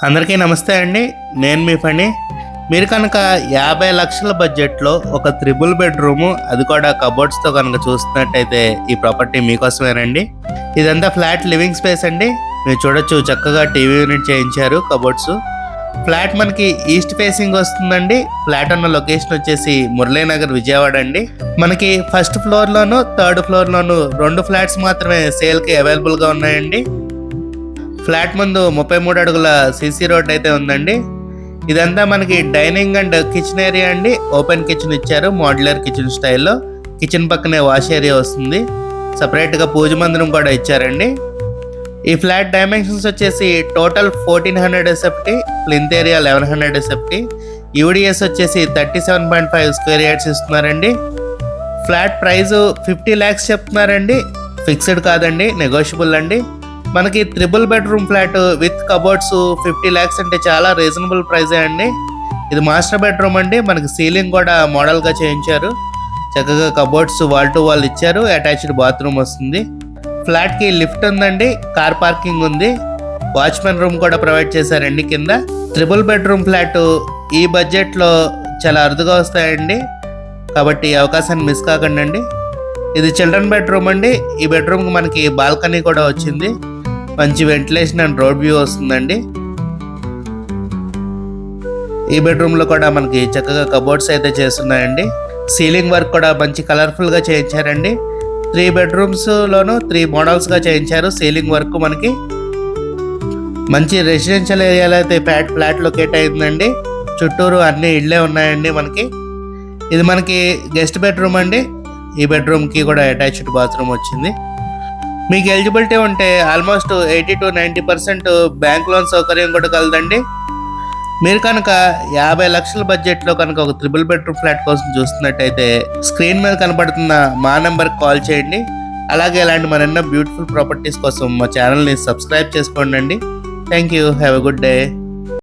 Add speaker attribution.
Speaker 1: అందరికీ నమస్తే అండి. నేను మీ ఫణి. మీరు కనుక 50 లక్షల బడ్జెట్లో ఒక త్రిబుల్ బెడ్రూము, అది కూడా కబోర్డ్స్తో కనుక చూస్తున్నట్టయితే ఈ ప్రాపర్టీ మీకోసమేనండి. ఇదంతా ఫ్లాట్ లివింగ్ స్పేస్ అండి. మీరు చూడొచ్చు, చక్కగా టీవీ యూనిట్ చేయించారు. కబోర్డ్స్ ఫ్లాట్ మనకి ఈస్ట్ ఫేసింగ్ వస్తుందండి. ఫ్లాట్ ఉన్న లొకేషన్ వచ్చేసి మురళీనగర్, విజయవాడ అండి. మనకి ఫస్ట్ ఫ్లోర్లోను థర్డ్ ఫ్లోర్లోను 2 ఫ్లాట్స్ మాత్రమే సేల్కి అవైలబుల్గా ఉన్నాయండి. ఫ్లాట్ ముందు 33 అడుగుల సీసీ రోడ్ అయితే ఉందండి. ఇదంతా మనకి డైనింగ్ అండ్ కిచెన్ ఏరియా అండి. ఓపెన్ కిచెన్ ఇచ్చారు, మోడ్యులర్ కిచెన్ స్టైల్లో. కిచెన్ పక్కనే వాష్ ఏరియా వస్తుంది. సపరేట్గా పూజ మందిరం కూడా ఇచ్చారండి. ఈ ఫ్లాట్ డైమెన్షన్స్ వచ్చేసి total 1400 SFT, plinth area 1100 SFT, UDS వచ్చేసి 37.5 స్క్వేర్ యార్డ్స్ ఇస్తున్నారండి. ఫ్లాట్ ప్రైస్ 50 lakhs చెప్తున్నారండి. ఫిక్స్డ్ కాదండి, నెగోషియబుల్ అండి. మనకి triple bedroom flat with cupboards 50 lakhs అంటే చాలా రీజనబుల్ ప్రైజే అండి. ఇది మాస్టర్ బెడ్రూమ్ అండి. మనకి సీలింగ్ కూడా మోడల్గా చేయించారు. చక్కగా కబోర్డ్స్ వాల్ టు వాల్ ఇచ్చారు. అటాచ్డ్ బాత్రూమ్ వస్తుంది. ఫ్లాట్కి లిఫ్ట్ ఉందండి, కార్ పార్కింగ్ ఉంది, వాచ్మెన్ రూమ్ కూడా ప్రొవైడ్ చేశారండి కింద. త్రిబుల్ బెడ్రూమ్ ఫ్లాట్ ఈ బడ్జెట్లో చాలా అరుదుగా వస్తాయండి, కాబట్టి ఈ అవకాశాన్ని మిస్ కాకండి అండి. ఇది చిల్డ్రన్ బెడ్రూమ్ అండి. ఈ బెడ్రూమ్కి మనకి బాల్కనీ కూడా వచ్చింది. మంచి వెంటిలేషన్ అండ్ రోడ్ వ్యూ వస్తుందండి. ఈ బెడ్రూమ్లో కూడా మనకి చక్కగా కబోర్డ్స్ అయితే చేస్తున్నాయండి. సీలింగ్ వర్క్ కూడా మంచి కలర్ఫుల్గా చేయించారండి. 3 bedrooms-లోనూ 3 మోడల్స్గా చేయించారు. సీలింగ్ వర్క్ మనకి మంచి రెసిడెన్షియల్ ఏరియాలో అయితే ఫ్లాట్ లొకేట్ అయిందండి. చుట్టూరు అన్ని ఇళ్ళే ఉన్నాయండి మనకి. ఇది మనకి గెస్ట్ బెడ్రూమ్ అండి. ఈ బెడ్రూమ్కి కూడా అటాచ్డ్ బాత్రూమ్ వచ్చింది. మీకు ఎలిజిబిలిటీ ఉంటే ఆల్మోస్ట్ 80 to 90% బ్యాంక్ లోన్ సౌకర్యం కూడా కలదండి. మీరు కనుక 50 లక్షల బడ్జెట్లో కనుక ఒక త్రిబుల్ బెడ్రూమ్ ఫ్లాట్ కోసం చూస్తున్నట్టయితే స్క్రీన్ మీద కనబడుతున్న మా నెంబర్కి కాల్ చేయండి. అలాగే ఇలాంటి మరెన్నో బ్యూటిఫుల్ ప్రాపర్టీస్ కోసం మా ఛానల్ని సబ్స్క్రైబ్ చేసుకోండి. Thank you. Have a good day.